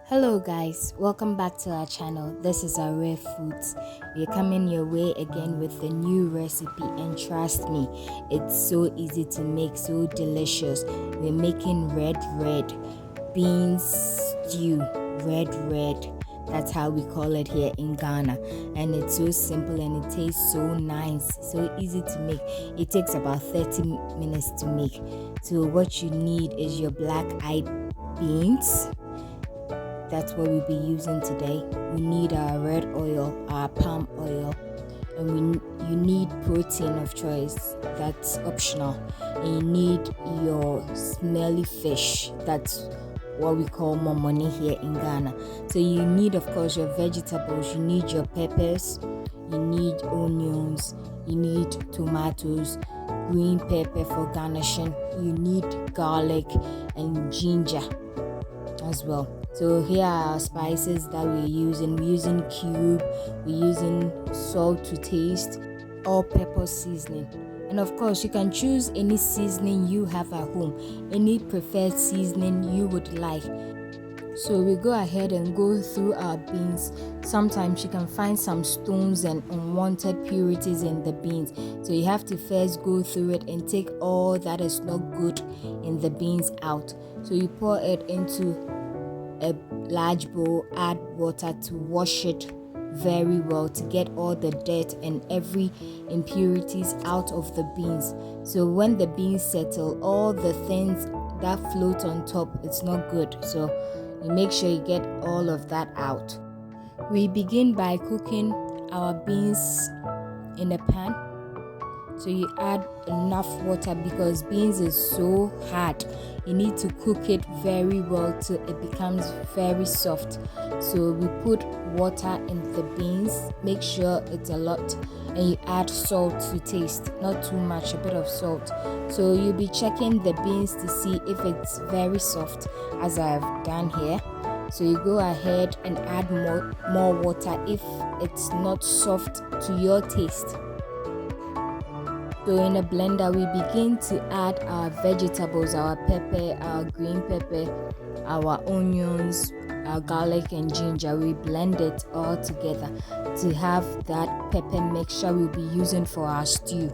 Hello guys, welcome back to our channel. This is Awere Foods. We're coming your way again with a new recipe, and trust me, it's so easy to make, so delicious. We're making red beans stew. Red. That's how we call it here in Ghana, and it's so simple and it tastes so nice, so easy to make. It takes about 30 minutes to make. So what you need is your black-eyed beans. That's what we'll be using today. We need our red oil, our palm oil, and you need protein of choice. That's optional. And you need your smelly fish. That's what we call momoni here in Ghana. So you need, of course, your vegetables. You need your peppers. You need onions. You need tomatoes, green pepper for garnishing. You need garlic and ginger as well. So here are our spices that we're using. We're using cube, we're using salt to taste, all pepper seasoning. And of course, you can choose any seasoning you have at home, any preferred seasoning you would like. So we go ahead and go through our beans. Sometimes you can find some stones and unwanted purities in the beans. So you have to first go through it and take all that is not good in the beans out. So you pour it into a large bowl, add water to wash it very well to get all the dirt and every impurities out of the beans. So when the beans settle, all the things that float on top, it's not good. So you make sure you get all of that out. We begin by cooking our beans in a pan. So you add enough water because beans is so hard. You need to cook it very well till it becomes very soft. So we put water in the beans, make sure it's a lot, and you add salt to taste, not too much, a bit of salt. So you'll be checking the beans to see if it's very soft, as I have done here. So you go ahead and add more water if it's not soft to your taste. So in a blender, we begin to add our vegetables, our pepper, our green pepper, our onions, our garlic and ginger. We blend it all together to have that pepper mixture we'll be using for our stew.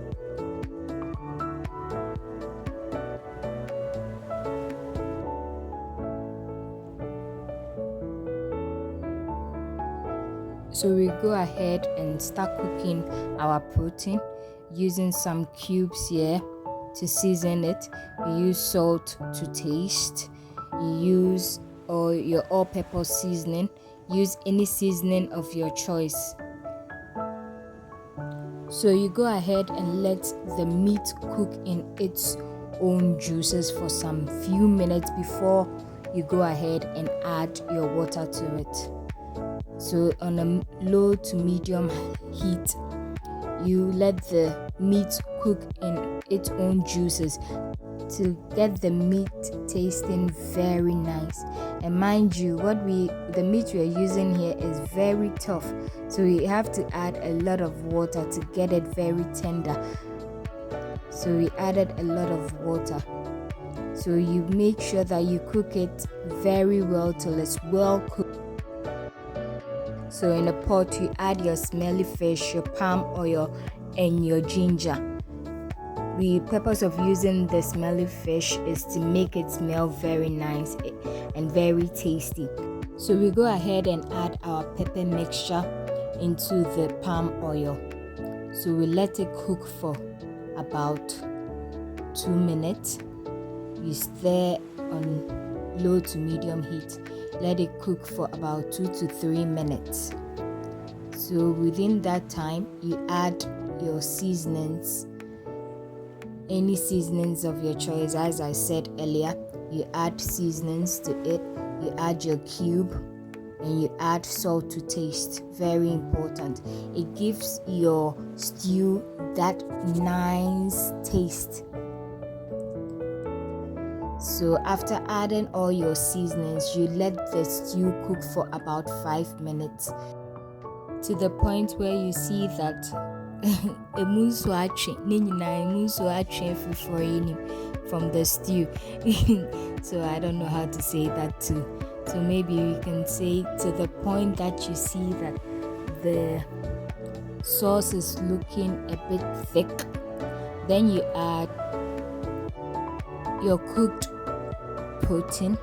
So we go ahead and start cooking our protein using some cubes here to season it. You use salt to taste. You use your all-purpose seasoning. Use any seasoning of your choice. So you go ahead and let the meat cook in its own juices for some few minutes before you go ahead and add your water to it. So on a low to medium heat, you let the meat cook in its own juices to get the meat tasting very nice. And mind you, the meat we are using here is very tough, so we have to add a lot of water to get it very tender. So we added a lot of water. So you make sure that you cook it very well till it's well cooked. So in a pot, you add your smelly fish, your palm oil, and your ginger. The purpose of using the smelly fish is to make it smell very nice and very tasty. So we go ahead and add our pepper mixture into the palm oil. So we let it cook for about 2 minutes. You stir on low to medium heat. Let it cook for about 2 to 3 minutes. So within that time, you add your seasonings, any seasonings of your choice. As I said earlier, you add seasonings to it. You add your cube and you add salt to taste. Very important. It gives your stew that nice taste. So after adding all your seasonings, you let the stew cook for about 5 minutes to the point where you see that from the stew. So I don't know how to say that too. So maybe you can say to the point that you see that the sauce is looking a bit thick. Then you add your cooked protein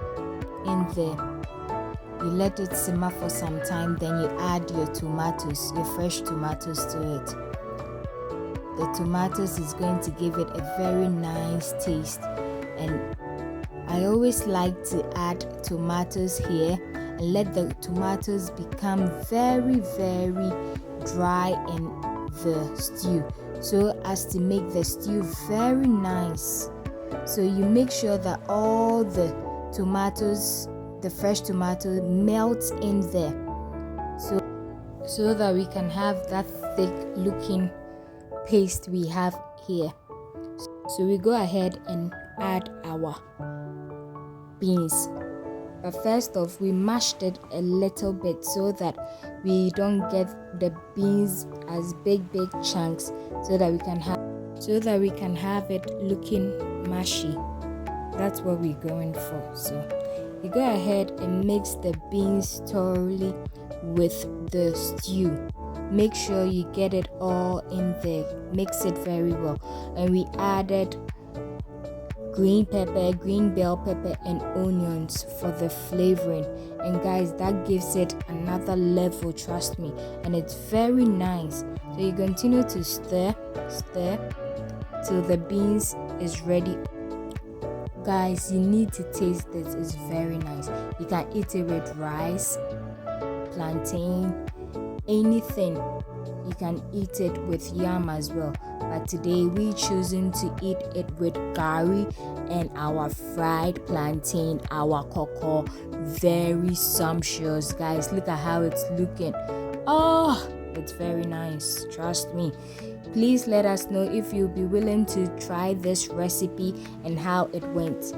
in there. You let it simmer for some time, then you add your tomatoes, your fresh tomatoes to it. The tomatoes is going to give it a very nice taste, and I always like to add tomatoes here and let the tomatoes become very dry in the stew, so as to make the stew very nice. So you make sure that all the tomatoes, the fresh tomato, melts in there, so that we can have that thick looking paste we have here. So we go ahead and add our beans, but first off we mashed it a little bit so that we don't get the beans as big chunks, so that we can have it looking mushy. That's what we're going for. So you go ahead and mix the beans thoroughly with the stew. Make sure you get it all in there, mix it very well. And we added green pepper, green bell pepper, and onions for the flavoring. And guys, that gives it another level, trust me, and it's very nice. So you continue to stir till the beans is ready. Guys, you need to taste this, it's very nice. You can eat it with rice, plantain, anything. You can eat it with yam as well, but today we choosing to eat it with curry and our fried plantain, our cocoa. Very sumptuous, guys. Look at how it's looking. Oh, it's very nice, trust me. Please let us know if you'll be willing to try this recipe and how it went.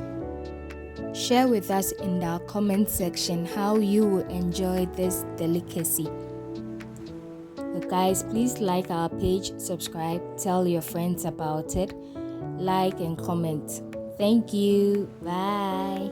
Share with us in the comment section how you will enjoy this delicacy. So guys, please like our page, subscribe, tell your friends about it, like and comment. Thank you. Bye.